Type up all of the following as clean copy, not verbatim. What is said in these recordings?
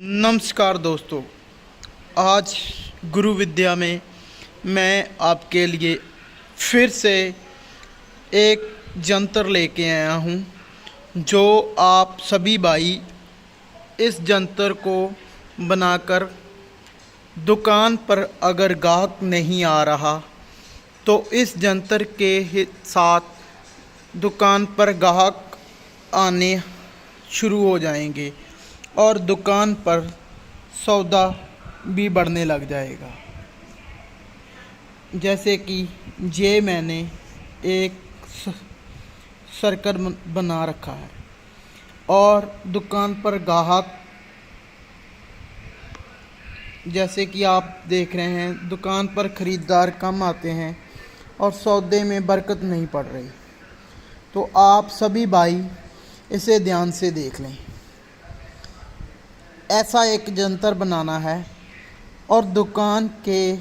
नमस्कार दोस्तों, आज गुरु विद्या में मैं आपके लिए फिर से एक जंतर लेके आया हूँ जो आप सभी भाई इस जंतर को बनाकर दुकान पर अगर गाहक नहीं आ रहा तो इस जंतर के साथ दुकान पर गाहक आने शुरू हो जाएंगे और दुकान पर सौदा भी बढ़ने लग जाएगा। जैसे कि ये मैंने एक सर्कल बना रखा है और दुकान पर गाहक, जैसे कि आप देख रहे हैं, दुकान पर ख़रीदार कम आते हैं और सौदे में बरकत नहीं पड़ रही। तो आप सभी भाई इसे ध्यान से देख लें। ऐसा एक जंतर बनाना है और दुकान के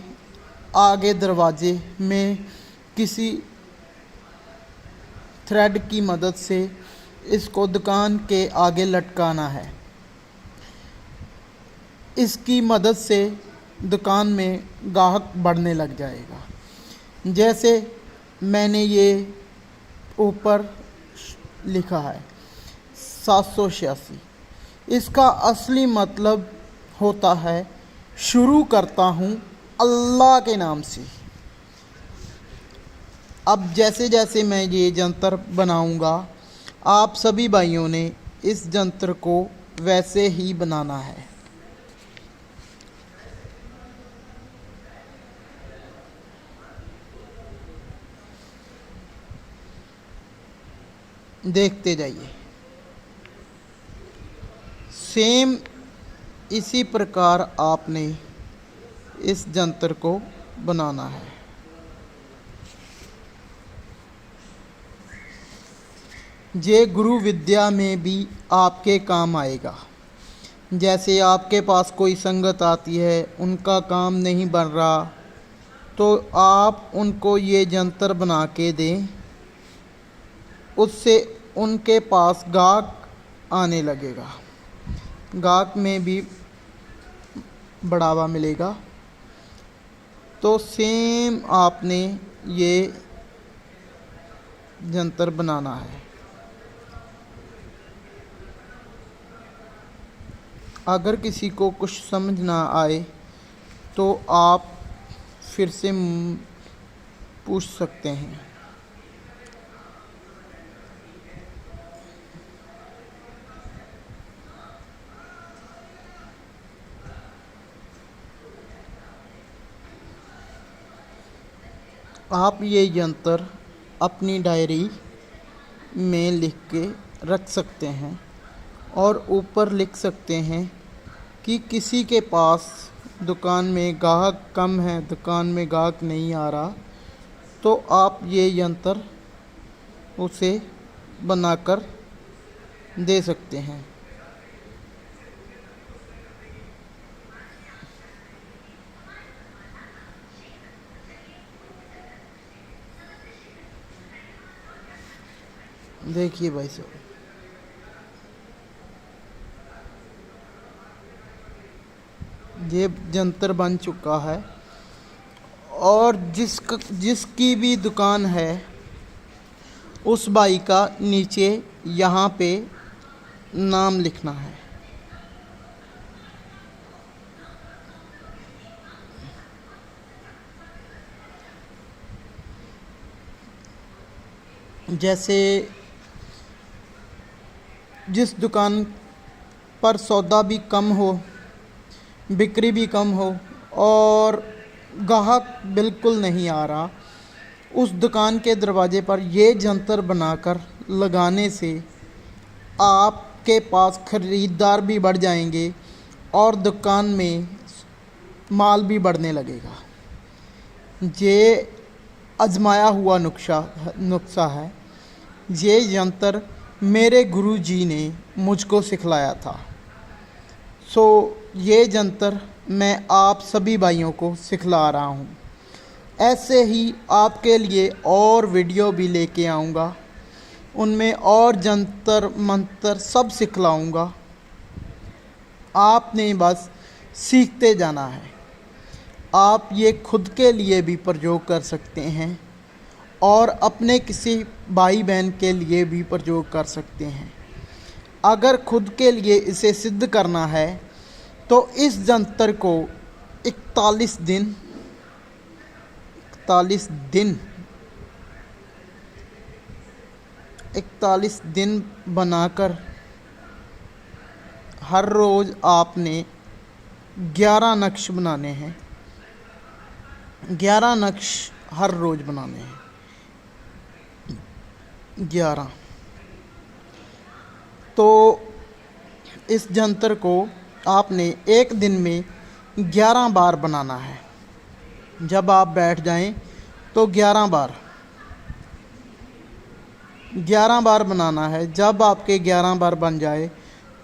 आगे दरवाजे में किसी थ्रेड की मदद से इसको दुकान के आगे लटकाना है। इसकी मदद से दुकान में गाहक बढ़ने लग जाएगा। जैसे मैंने ये ऊपर लिखा है 786। इसका असली मतलब होता है शुरू करता हूँ अल्लाह के नाम से। अब जैसे जैसे मैं ये जंतर बनाऊँगा, आप सभी भाइयों ने इस जंतर को वैसे ही बनाना है। देखते जाइए। सेम इसी प्रकार आपने इस जंतर को बनाना है। ये गुरु विद्या में भी आपके काम आएगा। जैसे आपके पास कोई संगत आती है, उनका काम नहीं बन रहा, तो आप उनको ये जंतर बना के दें, उससे उनके पास गाहक आने लगेगा, गाहक में भी बढ़ावा मिलेगा। तो सेम आपने ये जंतर बनाना है। अगर किसी को कुछ समझ ना आए तो आप फिर से पूछ सकते हैं। आप ये यंत्र अपनी डायरी में लिख के रख सकते हैं और ऊपर लिख सकते हैं कि किसी के पास दुकान में गाहक कम है, दुकान में गाहक नहीं आ रहा, तो आप ये यंत्र उसे बनाकर दे सकते हैं। देखिए भाई साहब, ये जंतर बन चुका है और जिसकी भी दुकान है उस भाई का नीचे यहाँ पे नाम लिखना है। जैसे जिस दुकान पर सौदा भी कम हो, बिक्री भी कम हो और गाहक बिल्कुल नहीं आ रहा, उस दुकान के दरवाजे पर ये जंतर बनाकर लगाने से आपके पास ख़रीदार भी बढ़ जाएंगे और दुकान में माल भी बढ़ने लगेगा। ये आजमाया हुआ नुस्खा है। ये यंत्र मेरे गुरुजी ने मुझको सिखलाया था। ये जंतर मैं आप सभी भाइयों को सिखला रहा हूँ। ऐसे ही आपके लिए और वीडियो भी लेके आऊँगा, उनमें और जंतर मंतर सब सिखलाऊँगा। आपने बस सीखते जाना है। आप ये खुद के लिए भी प्रयोग कर सकते हैं और अपने किसी भाई बहन के लिए भी प्रयोग कर सकते हैं। अगर खुद के लिए इसे सिद्ध करना है तो इस जंतर को 41 दिन 41 दिन बनाकर हर रोज़ आपने 11 नक्श बनाने हैं। 11 नक्श हर रोज़ बनाने हैं। 11। तो इस जंतर को आपने एक दिन में 11 बार बनाना है। जब आप बैठ जाएं तो 11 बार बनाना है। जब आपके 11 बार बन जाए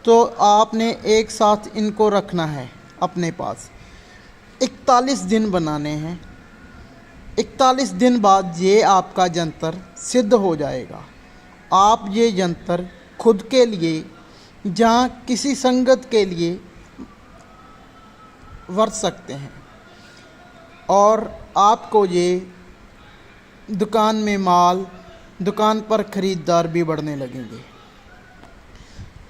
तो आपने एक साथ इनको रखना है अपने पास। 41 दिन बनाने हैं। 41 दिन बाद ये आपका जंतर सिद्ध हो जाएगा। आप ये जंतर खुद के लिए जहाँ किसी संगत के लिए वर्त सकते हैं और आपको ये दुकान पर ख़रीदार भी बढ़ने लगेंगे।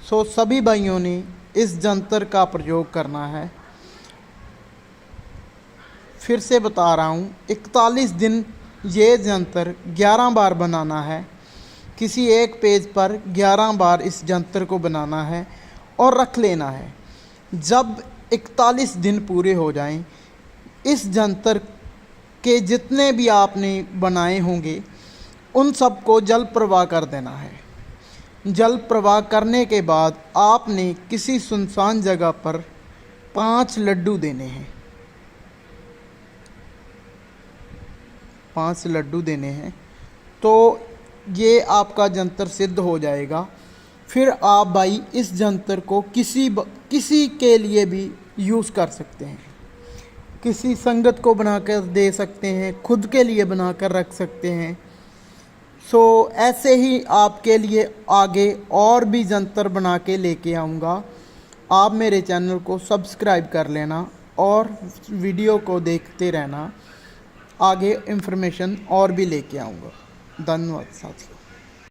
सो सभी भाइयों ने इस जंतर का प्रयोग करना है। फिर से बता रहा हूँ, 41 दिन ये जंतर 11 बार बनाना है। किसी एक पेज पर 11 बार इस जंतर को बनाना है और रख लेना है। जब 41 दिन पूरे हो जाएं, इस जंतर के जितने भी आपने बनाए होंगे उन सबको जल प्रवाह कर देना है। जल प्रवाह करने के बाद आपने किसी सुनसान जगह पर 5 लड्डू देने हैं। 5 लड्डू देने हैं तो ये आपका जंतर सिद्ध हो जाएगा। फिर आप भाई इस जंतर को किसी के लिए भी यूज़ कर सकते हैं। किसी संगत को बनाकर दे सकते हैं, खुद के लिए बनाकर रख सकते हैं। सो ऐसे ही आपके लिए आगे और भी जंतर बना के लेके आऊँगा। आप मेरे चैनल को सब्सक्राइब कर लेना और वीडियो को देखते रहना। आगे इन्फॉर्मेशन और भी लेके आऊँगा। धन्यवाद साथियों।